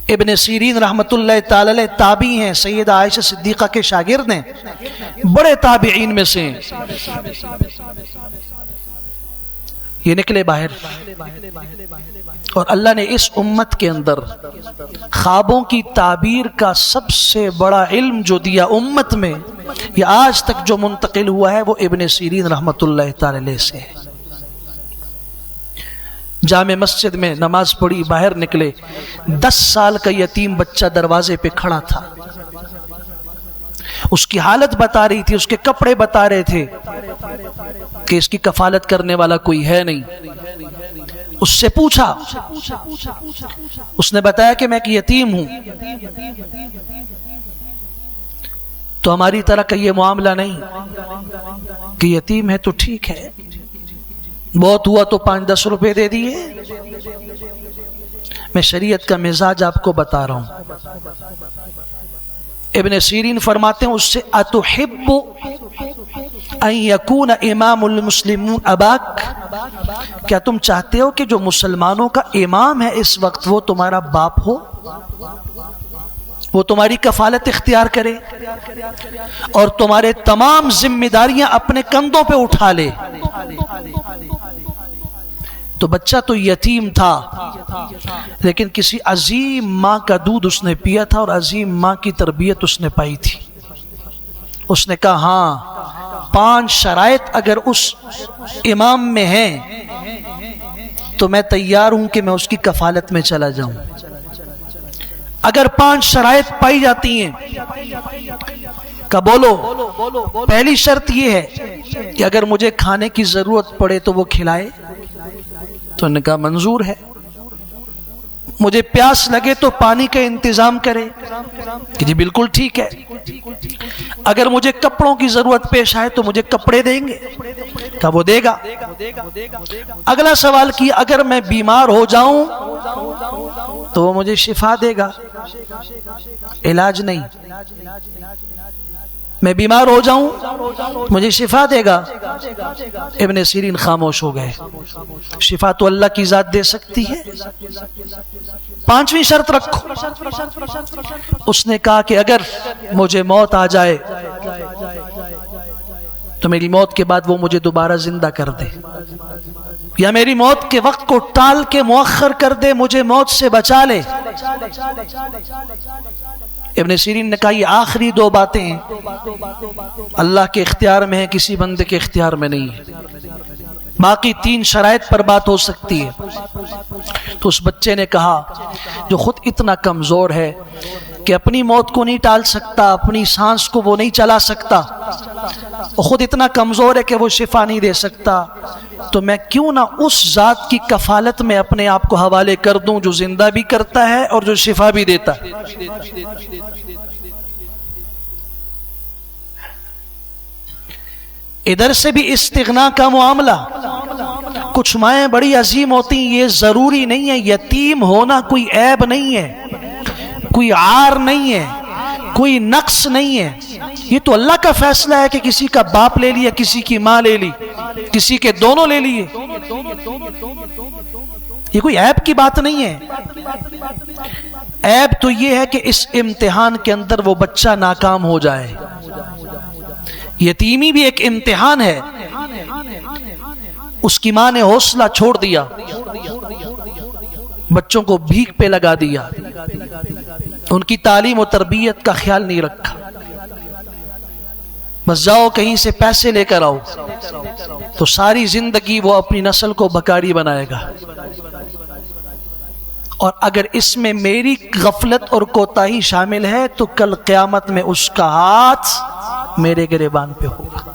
ابن سیرین رحمۃ اللہ تعالی علیہ تابعی ہیں، سیدہ عائشہ صدیقہ کے شاگرد ہیں، بڑے تابعین میں سے ہیں۔ یہ نکلے باہر، اور اللہ نے اس امت کے اندر خوابوں کی تعبیر کا سب سے بڑا علم جو دیا امت میں، یہ آج تک جو منتقل ہوا ہے وہ ابن سیرین رحمۃ اللہ تعالی علیہ سے ہے۔ جامع مسجد میں نماز پڑھی، باہر نکلے، 10 سال کا یتیم بچہ دروازے پہ کھڑا تھا، اس کی حالت بتا رہی تھی، اس کے کپڑے بتا رہے تھے کہ اس کی کفالت کرنے والا کوئی ہے نہیں۔ اس سے پوچھا، اس نے بتایا کہ میں ایک یتیم ہوں۔ تو ہماری طرح کا یہ معاملہ نہیں کہ یتیم ہے تو ٹھیک ہے، بہت ہوا تو 5-10 روپے دے دیے۔ میں شریعت کا مزاج آپ کو بتا رہا ہوں۔ ابن سیرین فرماتے ہیں اس سے اتحب ان یکون امام المسلمون اباک، کیا تم چاہتے ہو کہ جو مسلمانوں کا امام ہے اس وقت وہ تمہارا باپ ہو، وہ تمہاری کفالت اختیار کرے اور تمہارے تمام ذمہ داریاں اپنے کندھوں پہ اٹھا لے؟ تو بچہ تو یتیم تھا، لیکن کسی عظیم ماں کا دودھ اس نے پیا تھا اور عظیم ماں کی تربیت اس نے پائی تھی۔ اس نے کہا ہاں 5 شرائط اگر اس امام میں ہیں تو میں تیار ہوں کہ میں اس کی کفالت میں چلا جاؤں۔ اگر 5 شرائط پائی جاتی ہیں کہ بولو، پہلی شرط یہ ہے کہ اگر مجھے کھانے کی ضرورت پڑے تو وہ کھلائے، تو انہوں نے کہا منظور ہے۔ مجھے پیاس لگے تو پانی کا انتظام کرے، کہ جی بالکل ٹھیک ہے۔ اگر مجھے کپڑوں کی ضرورت پیش آئے تو مجھے کپڑے دیں گے، کہا وہ دے گا۔ اگلا سوال کیا اگر میں بیمار ہو جاؤں تو وہ مجھے شفا دے گا، علاج نہیں، میں بیمار ہو جاؤں مجھے شفا دے گا۔ ابن سیرین خاموش ہو گئے، شفا تو اللہ کی ذات دے سکتی ہے، 5ویں شرط رکھو۔ اس نے کہا کہ اگر مجھے موت آ جائے تو میری موت کے بعد وہ مجھے دوبارہ زندہ کر دے، یا میری موت کے وقت کو ٹال کے مؤخر کر دے، مجھے موت سے بچا لے۔ ابن سیرین نے کہا یہ آخری 2 باتیں ہیں اللہ کے اختیار میں ہیں، کسی بندے کے اختیار میں نہیں ہے، باقی 3 شرائط پر بات ہو سکتی ہے۔ تو اس بچے نے کہا جو خود اتنا کمزور ہے کہ اپنی موت کو نہیں ٹال سکتا، اپنی سانس کو وہ نہیں چلا سکتا، وہ خود اتنا کمزور ہے کہ وہ شفا نہیں دے سکتا، تو میں کیوں نہ اس ذات کی کفالت میں اپنے آپ کو حوالے کر دوں جو زندہ بھی کرتا ہے اور جو شفا بھی دیتا ہے۔ ادھر سے بھی استغنا کا معاملہ۔ کچھ مائیں بڑی عظیم ہوتی ہیں، یہ ضروری نہیں ہے، یتیم ہونا کوئی عیب نہیں ہے، کوئی عار نہیں ہے، کوئی نقص نہیں ہے، یہ تو اللہ کا فیصلہ ہے کہ کسی کا باپ لے لیا، کسی کی ماں لے لی، کسی کے دونوں لے لیے، یہ کوئی عیب کی بات نہیں ہے۔ عیب تو یہ ہے کہ اس امتحان کے اندر وہ بچہ ناکام ہو جائے۔ یتیمی بھی ایک امتحان ہے۔ اس کی ماں نے حوصلہ چھوڑ دیا، بچوں کو بھیک پہ لگا دیا، ان کی تعلیم و تربیت کا خیال نہیں رکھا، بس جاؤ کہیں سے پیسے لے کر آؤ، تو ساری زندگی وہ اپنی نسل کو بھکاری بنائے گا۔ اور اگر اس میں میری غفلت اور کوتاہی شامل ہے تو کل قیامت میں اس کا ہاتھ میرے گریبان پہ ہوگا۔